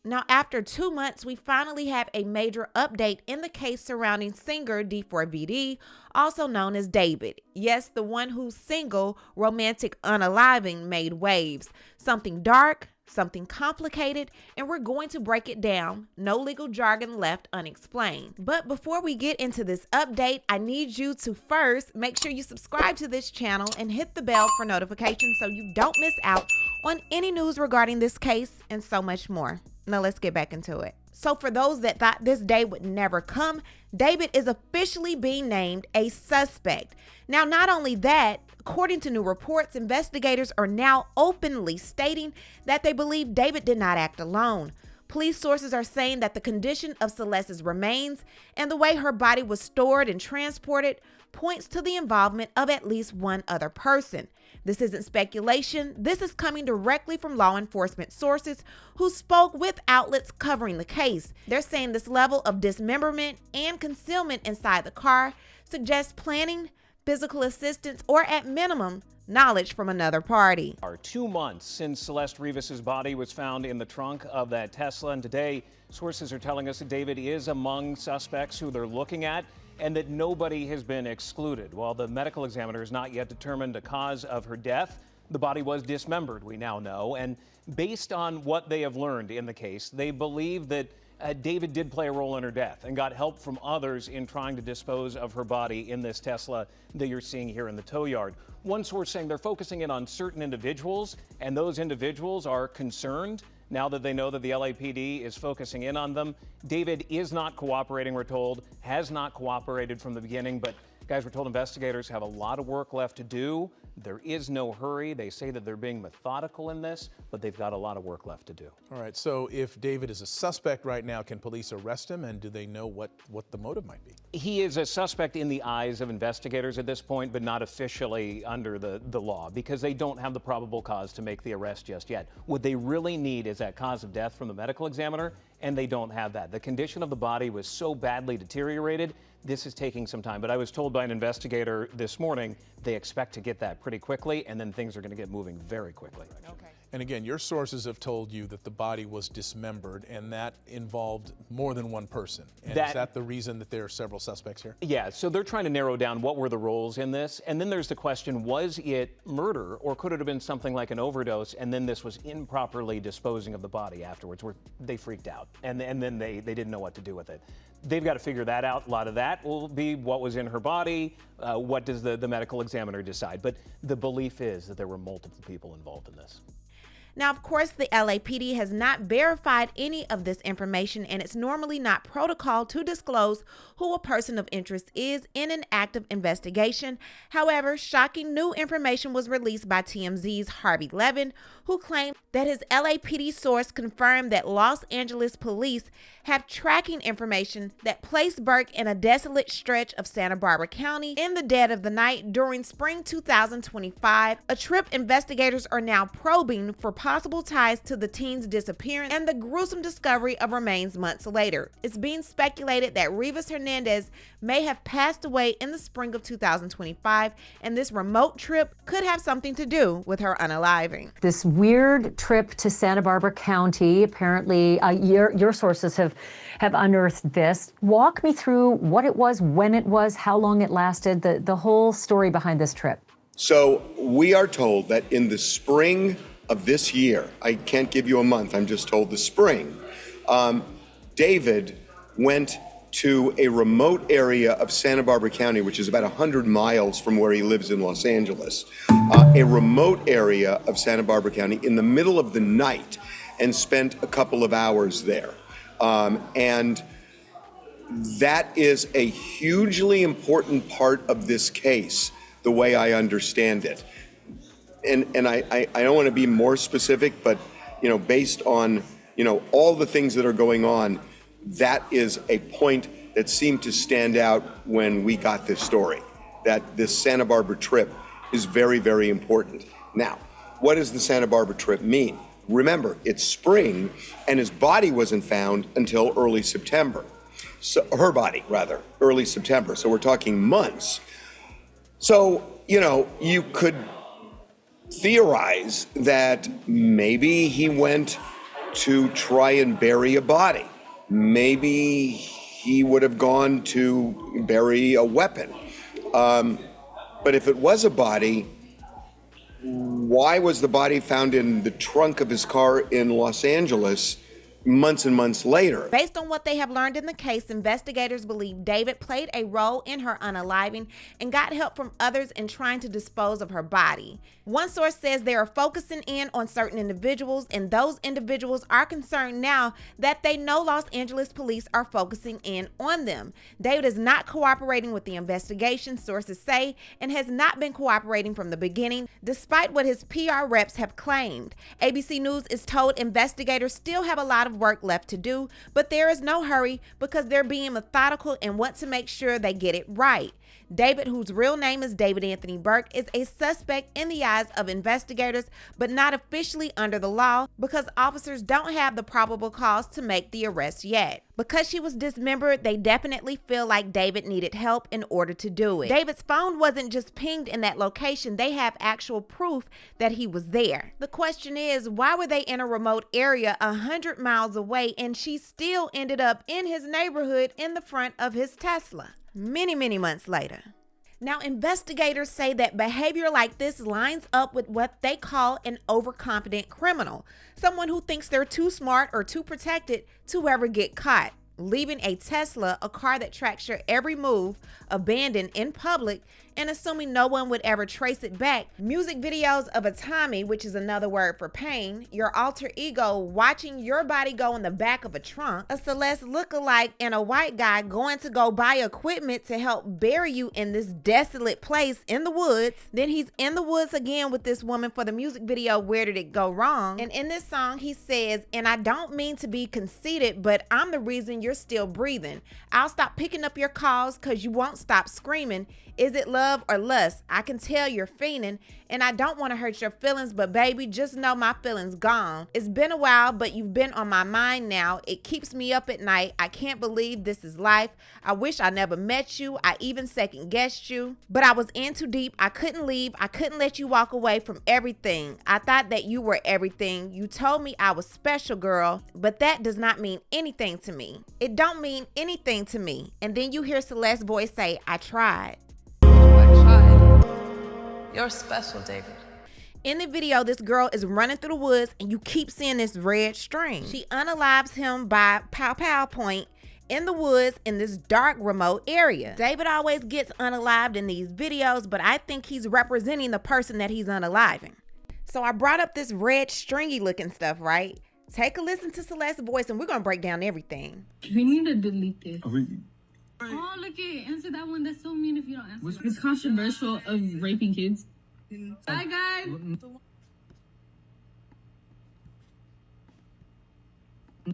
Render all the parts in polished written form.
Now, after 2 months, we finally have a major update in the case surrounding singer D4VD, also known as David. Yes, the one whose single, Romantic Unaliving, made waves. Something dark, something complicated, and we're going to break it down. No legal jargon left unexplained. But before we get into this update, I need you to first make sure you subscribe to this channel and hit the bell for notifications so you don't miss out on any news regarding this case and so much more. Now let's get back into it. So for those that thought this day would never come, David is officially being named a suspect. Now, not only that, according to new reports, investigators are now openly stating that they believe David did not act alone. Police sources are saying that the condition of Celeste's remains and the way her body was stored and transported points to the involvement of at least one other person. This isn't speculation. This is coming directly from law enforcement sources who spoke with outlets covering the case. They're saying this level of dismemberment and concealment inside the car suggests planning, physical assistance, or at minimum, knowledge from another party. 2 months since Celeste Rivas's body was found in the trunk of that Tesla, and today sources are telling us that David is among suspects who they're looking at and that nobody has been excluded. While the medical examiner has not yet determined the cause of her death, the body was dismembered, we now know, and based on what they have learned in the case, they believe that David did play a role in her death and got help from others in trying to dispose of her body in this Tesla that you're seeing here in the tow yard. One source saying they're focusing in on certain individuals, and those individuals are concerned now that they know that the LAPD is focusing in on them. David is not cooperating, we're told, has not cooperated from the beginning, but guys, we're told investigators have a lot of work left to do. There is no hurry. They say that they're being methodical in this, but they've got a lot of work left to do. All right, so if David is a suspect right now, can police arrest him, and do they know what the motive might be? He is a suspect in the eyes of investigators at this point, but not officially under the law, because they don't have the probable cause to make the arrest just yet. What they really need is that cause of death from the medical examiner, and they don't have that. The condition of the body was so badly deteriorated, this is taking some time. But I was told by an investigator this morning they expect to get that pretty quickly, and then things are going to get moving very quickly. Okay. And again, your sources have told you that the body was dismembered, and that involved more than one person. And is that the reason that there are several suspects here? Yeah, so they're trying to narrow down what were the roles in this. And then there's the question, was it murder, or could it have been something like an overdose, and then this was improperly disposing of the body afterwards, where they freaked out, and then they didn't know what to do with it. They've got to figure that out. A lot of that will be what was in her body, what does the medical examiner decide. But the belief is that there were multiple people involved in this. Now, of course, the LAPD has not verified any of this information, and it's normally not protocol to disclose who a person of interest is in an active investigation. However, shocking new information was released by TMZ's Harvey Levin, who claimed that his LAPD source confirmed that Los Angeles police have tracking information that placed Burke in a desolate stretch of Santa Barbara County in the dead of the night during spring 2025, a trip investigators are now probing for possible ties to the teen's disappearance and the gruesome discovery of remains months later. It's being speculated that Rivas Hernandez may have passed away in the spring of 2025, and this remote trip could have something to do with her unaliving. This weird trip to Santa Barbara County, apparently your sources have unearthed this. Walk me through what it was, when it was, how long it lasted, the whole story behind this trip. So we are told that in the spring of this year, I can't give you a month, I'm just told the spring, David went to a remote area of Santa Barbara County, which is about 100 miles from where he lives in Los Angeles, a remote area of Santa Barbara County in the middle of the night, and spent a couple of hours there. And that is a hugely important part of this case, the way I understand it. And I don't want to be more specific, but, based on, all the things that are going on, that is a point that seemed to stand out when we got this story, that this Santa Barbara trip is very, very important. Now, what does the Santa Barbara trip mean? Remember, it's spring, and his body wasn't found until early September. So, her body, rather, early September. So we're talking months. So, you could theorize that maybe he went to try and bury a body. Maybe he would have gone to bury a weapon. But if it was a body, why was the body found in the trunk of his car in Los Angeles months and months later? Based on what they have learned in the case, investigators believe David played a role in her unaliving and got help from others in trying to dispose of her body. One source says they are focusing in on certain individuals, and those individuals are concerned now that they know Los Angeles police are focusing in on them. David is not cooperating with the investigation, sources say, and has not been cooperating from the beginning, despite what his PR reps have claimed. ABC News is told investigators still have a lot of work left to do, but there is no hurry because they're being methodical and want to make sure they get it right. David, whose real name is David Anthony Burke, is a suspect in the eyes of investigators, but not officially under the law because officers don't have the probable cause to make the arrest yet. Because she was dismembered, they definitely feel like David needed help in order to do it. David's phone wasn't just pinged in that location. They have actual proof that he was there. The question is, why were they in a remote area 100 miles away and she still ended up in his neighborhood in the front of his Tesla many months later? Now, investigators say that behavior like this lines up with what they call an overconfident criminal, someone who thinks they're too smart or too protected to ever get caught. Leaving a Tesla, a car that tracks your every move, abandoned in public, and assuming no one would ever trace it back. Music videos of a Tommy, which is another word for pain, your alter ego watching your body go in the back of a trunk, a Celeste lookalike, and a white guy going to go buy equipment to help bury you in this desolate place in the woods. Then he's in the woods again with this woman for the music video, Where Did It Go Wrong? And in this song, he says, and I don't mean to be conceited, but I'm the reason you're still breathing. I'll stop picking up your calls because you won't stop screaming. Is it love or lust? I can tell you're fiending, and I don't want to hurt your feelings, but baby, just know my feelings gone. It's been a while, but you've been on my mind now. It keeps me up at night. I can't believe this is life. I wish I never met you. I even second guessed you, but I was in too deep. I couldn't leave. I couldn't let you walk away from everything. I thought that you were everything. You told me I was special, girl, but that does not mean anything to me. It don't mean anything to me. And then you hear Celeste's voice say, I tried. You're special, David. In the video, this girl is running through the woods and you keep seeing this red string. She unalives him by pow point in the woods in this dark remote area. David always gets unalived in these videos, but I think he's representing the person that he's unaliving. So I brought up this red stringy looking stuff, right? Take a listen to Celeste's voice and we're gonna break down everything. We need to delete this. Oh, look it. Answer that one. That's so mean if you don't answer. It's controversial of raping kids. Bye, guys.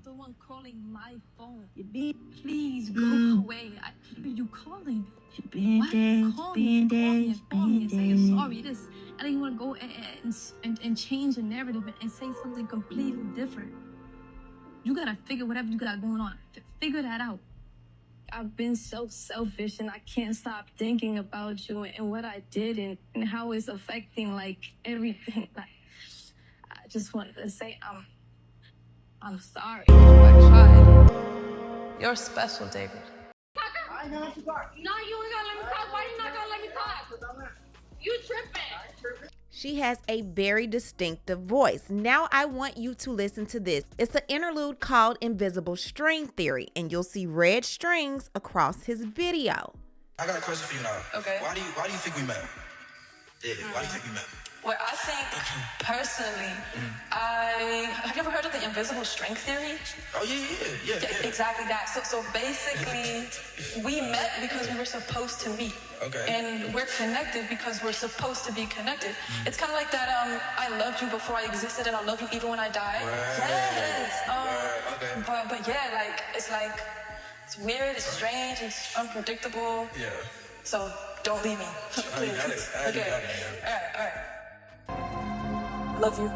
The one calling my phone. Please go away. Who are you calling? Call me and say you're sorry. I didn't want to go and change the narrative and say something completely different. You gotta figure whatever you got going on. Figure that out. I've been so selfish and I can't stop thinking about you and what I did and how it's affecting like everything. Like, I just wanted to say I'm sorry. I tried. You're special, David. No, you ain't gonna let me talk. Why you not gonna let me talk? You tripping. She has a very distinctive voice. Now I want you to listen to this. It's an interlude called Invisible String Theory, and you'll see red strings across his video. I got a question for you now. Okay. Why do you think we met? David, why do you think we met? Well, I think personally, have you ever heard of the invisible string theory? Oh yeah. Exactly that. So basically, we met because we were supposed to meet. Okay. And we're connected because we're supposed to be connected. It's kind of like that. I loved you before I existed, and I'll love you even when I die. Right. Yes. Okay. But yeah, it's weird. It's strange. It's unpredictable. Yeah. So don't leave me, please. Okay. All right. Love you.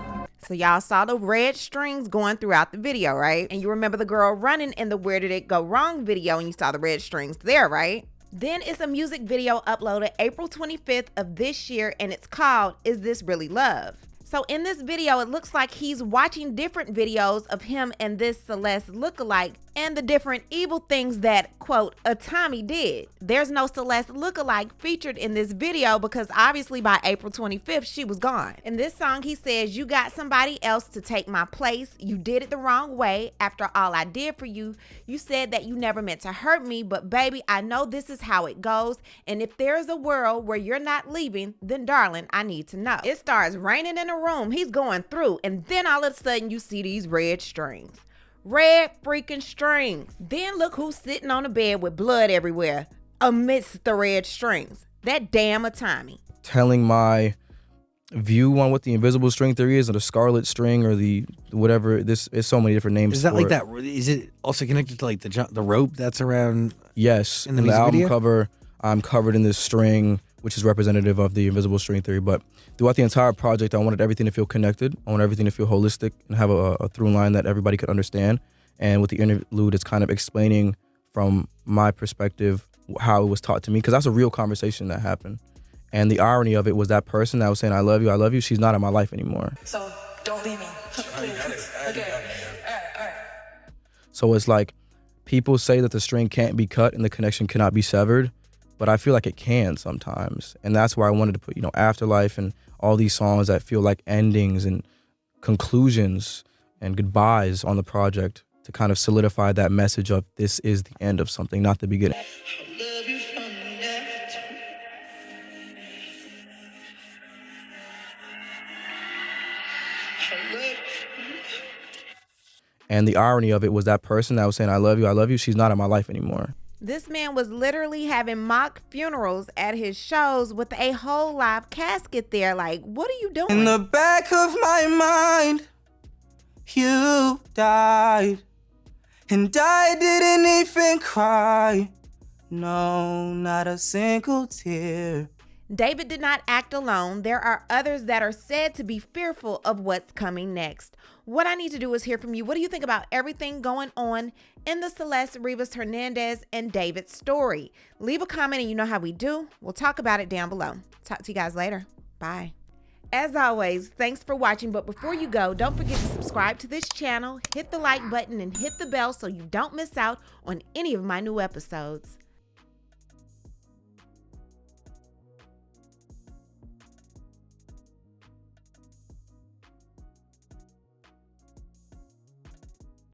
So y'all saw the red strings going throughout the video, right? And you remember the girl running in the Where Did It Go Wrong video, and you saw the red strings there, right? Then it's a music video uploaded April 25th of this year, and it's called Is This Really Love? So in this video, it looks like he's watching different videos of him and this Celeste lookalike and the different evil things that, quote, a Tommy did. There's no Celeste lookalike featured in this video because obviously by April 25th, she was gone. In this song, he says, you got somebody else to take my place. You did it the wrong way. After all I did for you, you said that you never meant to hurt me, but baby, I know this is how it goes. And if there's a world where you're not leaving, then darling, I need to know. It starts raining in the room. He's going through, and then all of a sudden you see these red strings. Red freaking strings. Then look who's sitting on the bed with blood everywhere amidst the red strings. That damn Tommy. Telling my view on what the invisible string theory is, or the scarlet string, or the whatever. This is so many different names. Is that like that? Is it also connected to like the rope that's around? Yes. In the music album video? cover, I'm covered in this string, which is representative of the invisible string theory. But throughout the entire project, I wanted everything to feel connected. I wanted everything to feel holistic and have a through line that everybody could understand. And with the interlude, it's kind of explaining from my perspective how it was taught to me, because that's a real conversation that happened. And the irony of it was that person that was saying, I love you, she's not in my life anymore. So don't leave me. Please. Okay. All right. So it's like people say that the string can't be cut and the connection cannot be severed, but I feel like it can sometimes. And that's why I wanted to put, Afterlife and all these songs that feel like endings and conclusions and goodbyes on the project to kind of solidify that message of this is the end of something, not the beginning. And the irony of it was that person that was saying, I love you, she's not in my life anymore. This man was literally having mock funerals at his shows with a whole live casket there. Like, what are you doing? In the back of my mind, you died. And I didn't even cry. No, not a single tear. David did not act alone. There are others that are said to be fearful of what's coming next. What I need to do is hear from you. What do you think about everything going on in the Celeste, Rivas Hernandez, and David story? Leave a comment and you know how we do. We'll talk about it down below. Talk to you guys later. Bye. As always, thanks for watching. But before you go, don't forget to subscribe to this channel, hit the like button, and hit the bell so you don't miss out on any of my new episodes.